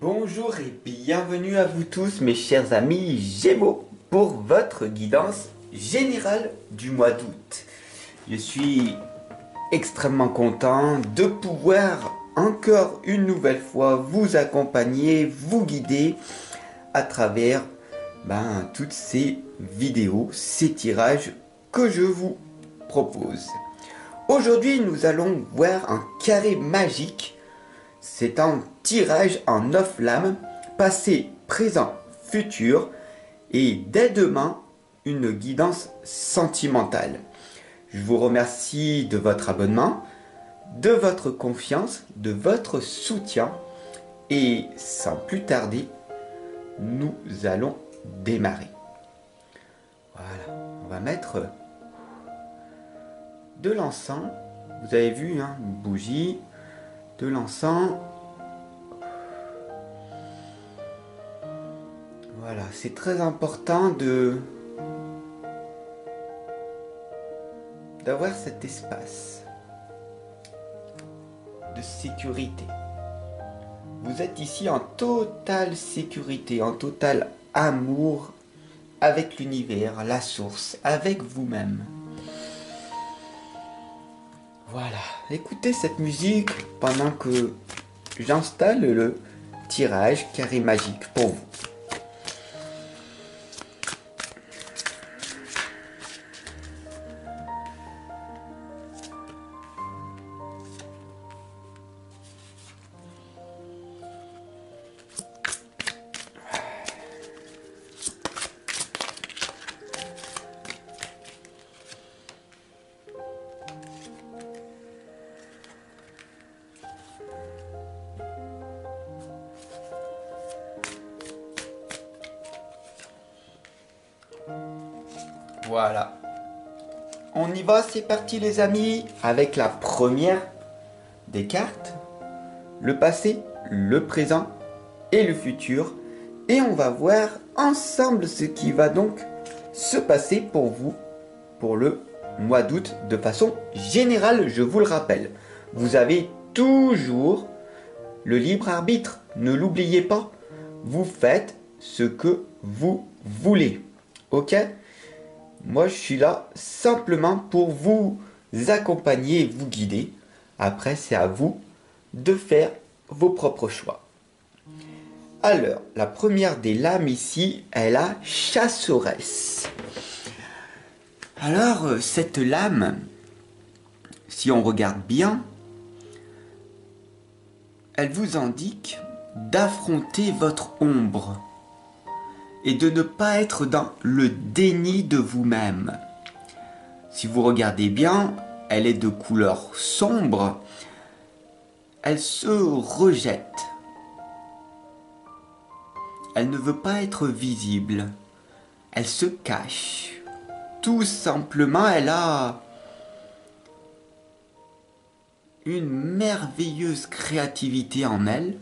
Bonjour et bienvenue à vous tous mes chers amis Gémeaux pour votre guidance générale du mois d'août. Je suis extrêmement content de pouvoir encore une nouvelle fois vous accompagner, vous guider à travers toutes ces vidéos, ces tirages que je vous propose. Aujourd'hui nous allons voir un carré magique. C'est un tirage en 9 lames, passé, présent, futur, et dès demain, une guidance sentimentale. Je vous remercie de votre abonnement, de votre confiance, de votre soutien, et sans plus tarder, nous allons démarrer. Voilà, on va mettre de l'encens, vous avez vu, une bougie, de l'encens. Voilà, c'est très important d'avoir cet espace de sécurité. Vous êtes ici en totale sécurité, en total amour avec l'univers, la source, avec vous-même. Voilà, écoutez cette musique pendant que j'installe le tirage carré magique pour vous. Voilà. On y va, c'est parti les amis, avec la première des cartes. Le passé, le présent et le futur. Et on va voir ensemble ce qui va donc se passer pour vous, pour le mois d'août, de façon générale, je vous le rappelle. Vous avez toujours le libre arbitre, ne l'oubliez pas. Vous faites ce que vous voulez. Ok ? Moi, je suis là simplement pour vous accompagner et vous guider. Après, c'est à vous de faire vos propres choix. Alors, la première des lames ici est la chasseresse. Alors, cette lame, si on regarde bien, elle vous indique d'affronter votre ombre et de ne pas être dans le déni de vous-même. Si vous regardez bien, elle est de couleur sombre, elle se rejette. Elle ne veut pas être visible, elle se cache. Tout simplement, elle a une merveilleuse créativité en elle,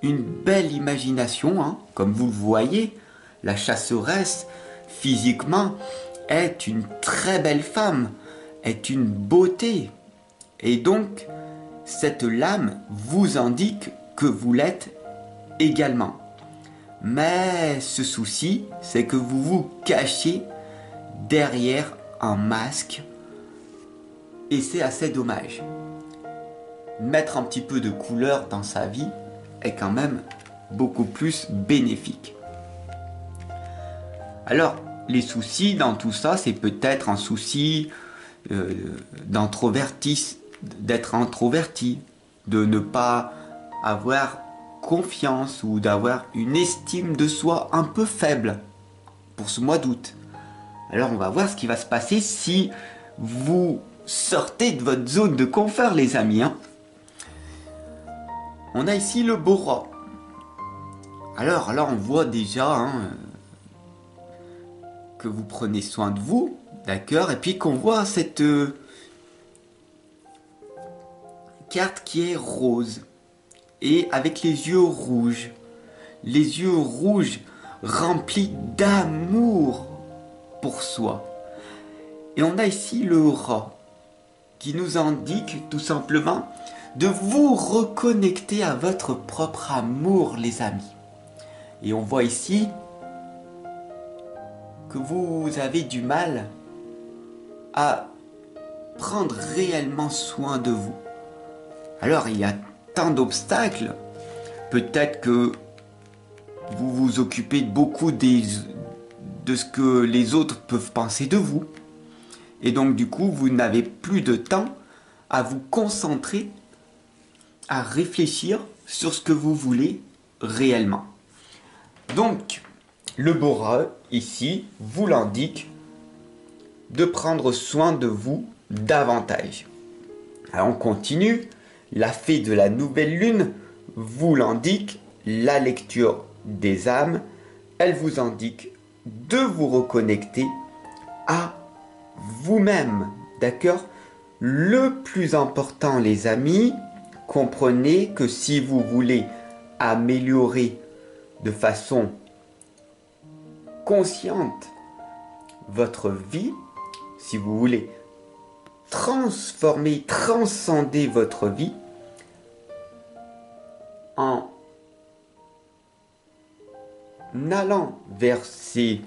une belle imagination, comme vous le voyez. La chasseresse, physiquement, est une très belle femme, est une beauté. Et donc, cette lame vous indique que vous l'êtes également. Mais ce souci, c'est que vous vous cachez derrière un masque. Et c'est assez dommage. Mettre un petit peu de couleur dans sa vie est quand même beaucoup plus bénéfique. Alors, les soucis dans tout ça, c'est peut-être un souci d'être introverti, de ne pas avoir confiance ou d'avoir une estime de soi un peu faible pour ce mois d'août. Alors, on va voir ce qui va se passer si vous sortez de votre zone de confort, les amis. On a ici le beau roi. Alors là, on voit déjà que vous prenez soin de vous, d'accord, et puis qu'on voit cette carte qui est rose et avec les yeux rouges remplis d'amour pour soi. Et on a ici le rat qui nous indique tout simplement de vous reconnecter à votre propre amour, les amis. Et on voit ici que vous avez du mal à prendre réellement soin de vous. Alors il y a tant d'obstacles, peut-être que vous vous occupez beaucoup de ce que les autres peuvent penser de vous. Et donc du coup, vous n'avez plus de temps à vous concentrer, à réfléchir sur ce que vous voulez réellement. Donc, le Bora, ici, vous l'indique de prendre soin de vous davantage. Alors on continue. La fée de la nouvelle lune vous l'indique, la lecture des âmes, elle vous indique de vous reconnecter à vous-même, d'accord? Le plus important, les amis, comprenez que si vous voulez améliorer de façon consciente votre vie, si vous voulez transformer, transcender votre vie en allant vers ces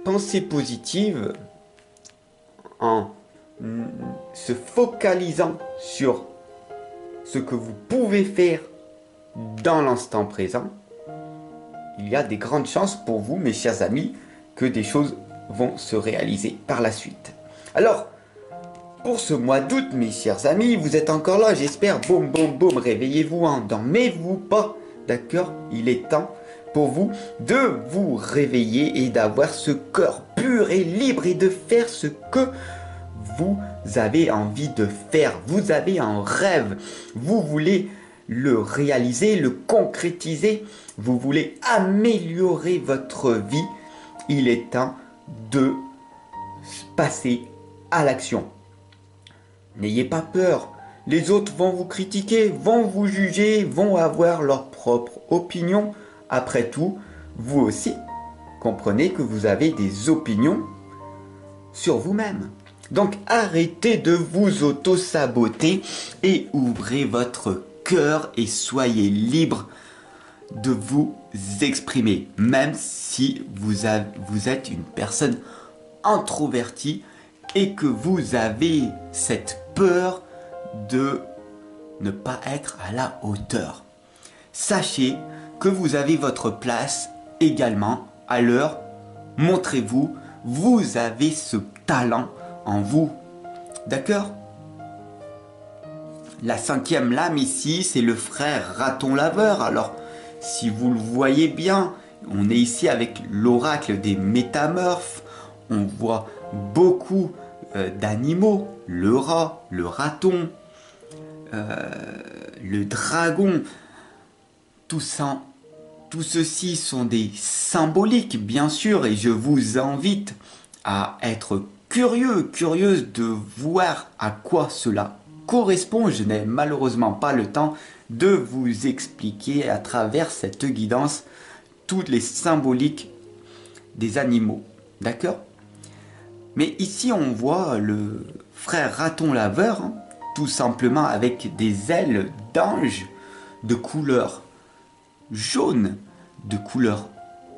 pensées positives, en se focalisant sur ce que vous pouvez faire dans l'instant présent, il y a des grandes chances pour vous, mes chers amis, que des choses vont se réaliser par la suite. Alors, pour ce mois d'août, mes chers amis, vous êtes encore là, j'espère. Boum, boum, boum, réveillez-vous, endormez-vous pas. D'accord? Il est temps pour vous de vous réveiller et d'avoir ce cœur pur et libre et de faire ce que vous avez envie de faire. Vous avez un rêve. Vous voulez le réaliser, le concrétiser. Vous voulez améliorer votre vie. Il est temps de passer à l'action. N'ayez pas peur. Les autres vont vous critiquer, vont vous juger, vont avoir leur propre opinion. Après tout, vous aussi, comprenez que vous avez des opinions sur vous-même. Donc arrêtez de vous auto-saboter et ouvrez votre cœur et soyez libre de vous exprimer. Même si vous êtes une personne introvertie et que vous avez cette peur de ne pas être à la hauteur. Sachez que vous avez votre place également. Alors, montrez-vous, vous avez ce talent en vous. D'accord? La 5e lame ici, c'est le frère raton laveur. Alors, si vous le voyez bien, on est ici avec l'oracle des métamorphes. On voit beaucoup d'animaux, le rat, le raton, le dragon. Tout ceci sont des symboliques, bien sûr, et je vous invite à être curieuse de voir à quoi cela correspond. Je n'ai malheureusement pas le temps de vous expliquer à travers cette guidance toutes les symboliques des animaux. D'accord? Mais ici, on voit le frère raton laveur, tout simplement avec des ailes d'ange de couleur jaune, de couleur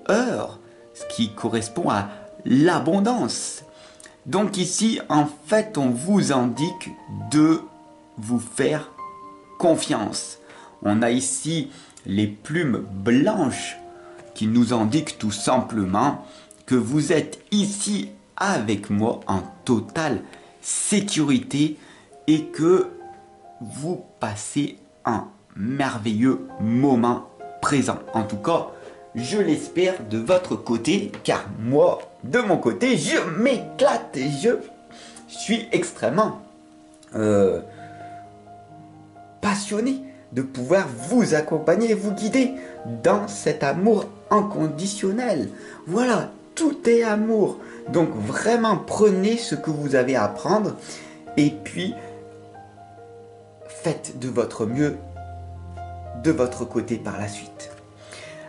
or, ce qui correspond à l'abondance. Donc ici, en fait, on vous indique de vous faire confiance. On a ici les plumes blanches qui nous indiquent tout simplement que vous êtes ici avec moi en totale sécurité et que vous passez un merveilleux moment présent. En tout cas, je l'espère de votre côté, car moi, de mon côté, je m'éclate et je suis extrêmement passionné de pouvoir vous accompagner, vous guider dans cet amour inconditionnel. Voilà, tout est amour. Donc vraiment, prenez ce que vous avez à prendre et puis faites de votre mieux de votre côté par la suite.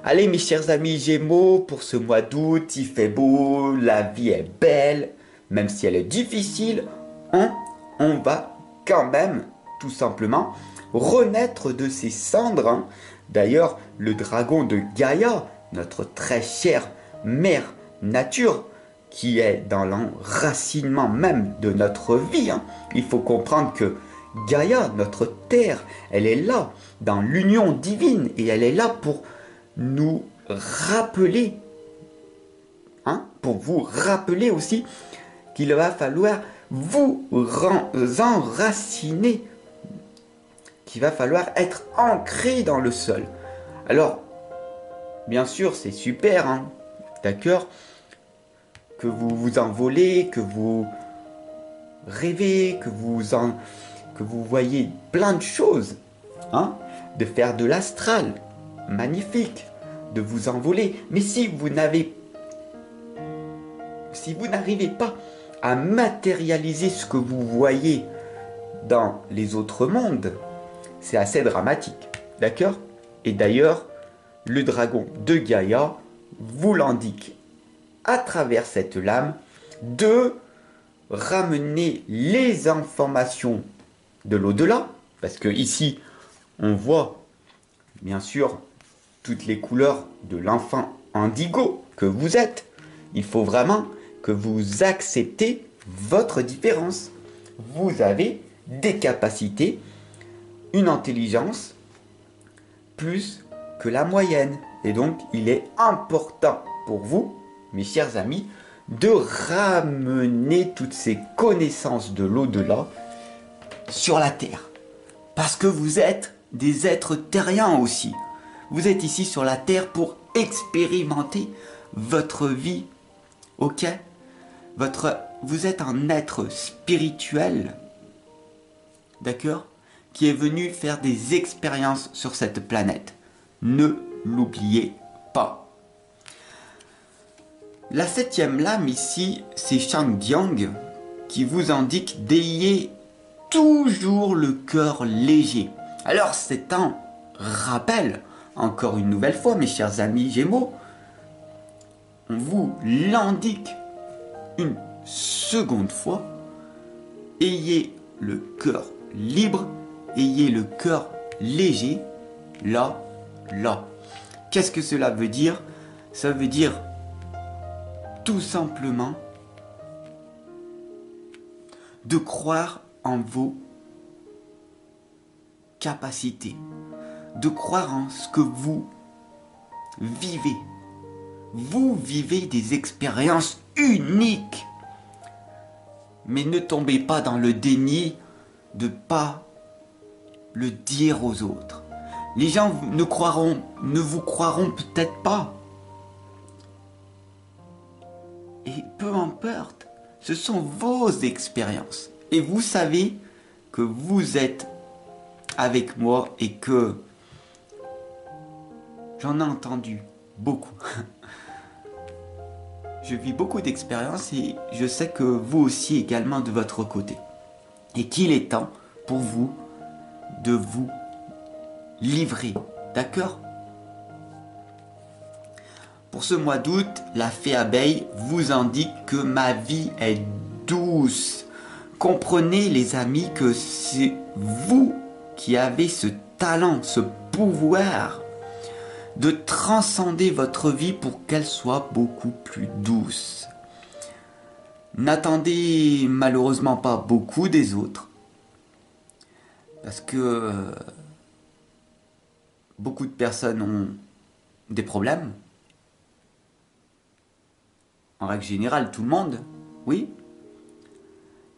Allez mes chers amis Gémeaux, pour ce mois d'août, il fait beau, la vie est belle, même si elle est difficile, on va quand même tout simplement renaître de ses cendres, hein. D'ailleurs, le dragon de Gaïa, notre très chère mère nature, qui est dans l'enracinement même de notre vie, hein. Il faut comprendre que Gaïa, notre terre, elle est là, dans l'union divine, et elle est là pour nous rappeler, hein, pour vous rappeler aussi qu'il va falloir vous enraciner, qu'il va falloir être ancré dans le sol. Alors, bien sûr, c'est super, hein, d'accord, que vous vous envolez, que vous rêvez, que vous voyez plein de choses, hein, de faire de l'astral, magnifique, de vous envoler. Mais si vous n'arrivez pas à matérialiser ce que vous voyez dans les autres mondes, c'est assez dramatique, d'accord? Et d'ailleurs, le dragon de Gaïa vous l'indique à travers cette lame de ramener les informations de l'au-delà, parce que ici, on voit bien sûr toutes les couleurs de l'enfant indigo que vous êtes. Il faut vraiment que vous acceptez votre différence. Vous avez des capacités, une intelligence plus que la moyenne. Et donc, il est important pour vous, mes chers amis, de ramener toutes ces connaissances de l'au-delà sur la Terre. Parce que vous êtes des êtres terriens aussi. Vous êtes ici sur la Terre pour expérimenter votre vie. Ok? Vous êtes un être spirituel, d'accord, qui est venu faire des expériences sur cette planète. Ne l'oubliez pas. La 7e lame ici, c'est Shangdiang qui vous indique d'ayez toujours le cœur léger. Alors c'est un rappel, encore une nouvelle fois mes chers amis Gémeaux, on vous l'indique une seconde fois, ayez le cœur libre, ayez le cœur léger, là. Qu'est-ce que cela veut dire? Ça veut dire tout simplement de croire en vos capacités, de croire en ce que vous vivez. Vous vivez des expériences uniques. Mais ne tombez pas dans le déni de pas le dire aux autres. Les gens ne vous croiront peut-être pas. Et peu importe, ce sont vos expériences. Et vous savez que vous êtes avec moi et que j'en ai entendu beaucoup. Je vis beaucoup d'expériences et je sais que vous aussi également de votre côté. Et qu'il est temps pour vous de vous livrer. D'accord? Pour ce mois d'août, la fée abeille vous indique que ma vie est douce. Comprenez les amis que c'est vous qui avez ce talent, ce pouvoir de transcender votre vie pour qu'elle soit beaucoup plus douce. N'attendez malheureusement pas beaucoup des autres, parce que beaucoup de personnes ont des problèmes. En règle générale, tout le monde, oui.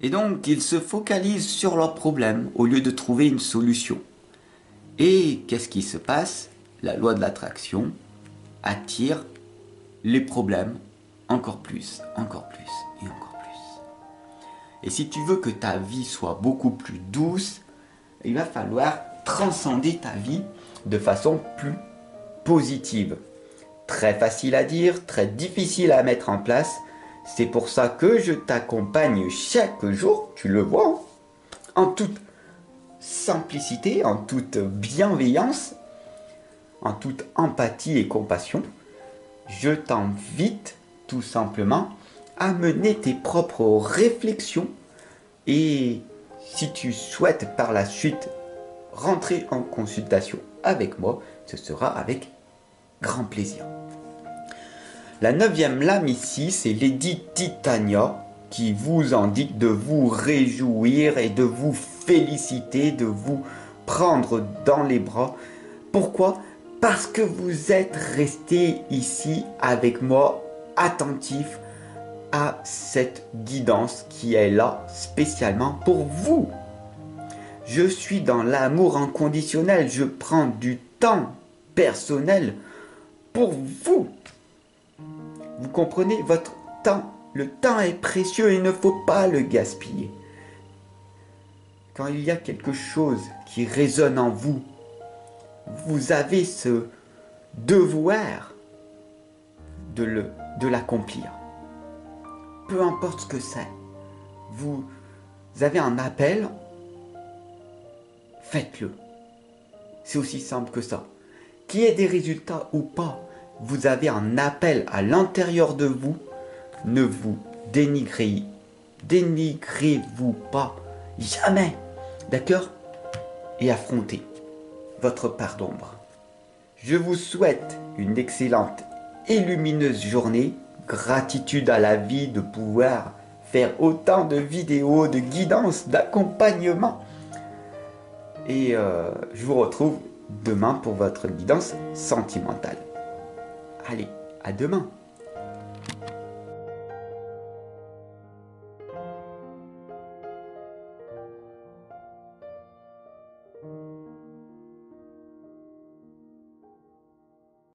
Et donc, ils se focalisent sur leurs problèmes au lieu de trouver une solution. Et qu'est-ce qui se passe? La loi de l'attraction attire les problèmes encore plus et encore plus. Et si tu veux que ta vie soit beaucoup plus douce, il va falloir transcender ta vie de façon plus positive. Très facile à dire, très difficile à mettre en place. C'est pour ça que je t'accompagne chaque jour, tu le vois, en toute simplicité, en toute bienveillance, en toute empathie et compassion. Je t'invite tout simplement à mener tes propres réflexions et si tu souhaites par la suite rentrer en consultation avec moi, ce sera avec grand plaisir. La 9e lame ici, c'est Lady Titania qui vous indique de vous réjouir et de vous féliciter, de vous prendre dans les bras. Pourquoi? Parce que vous êtes resté ici avec moi, attentif à cette guidance qui est là spécialement pour vous. Je suis dans l'amour inconditionnel, je prends du temps personnel pour vous. Vous comprenez, votre temps, le temps est précieux et il ne faut pas le gaspiller. Quand il y a quelque chose qui résonne en vous, vous avez ce devoir de l'accomplir. Peu importe ce que c'est. Vous avez un appel, faites-le. C'est aussi simple que ça. Qu'il y ait des résultats ou pas, vous avez un appel à l'intérieur de vous. Ne vous dénigrez-vous pas. Jamais. D'accord? Et affrontez votre part d'ombre. Je vous souhaite une excellente et lumineuse journée. Gratitude à la vie de pouvoir faire autant de vidéos, de guidance, d'accompagnement. Et je vous retrouve demain pour votre guidance sentimentale. Allez, à demain!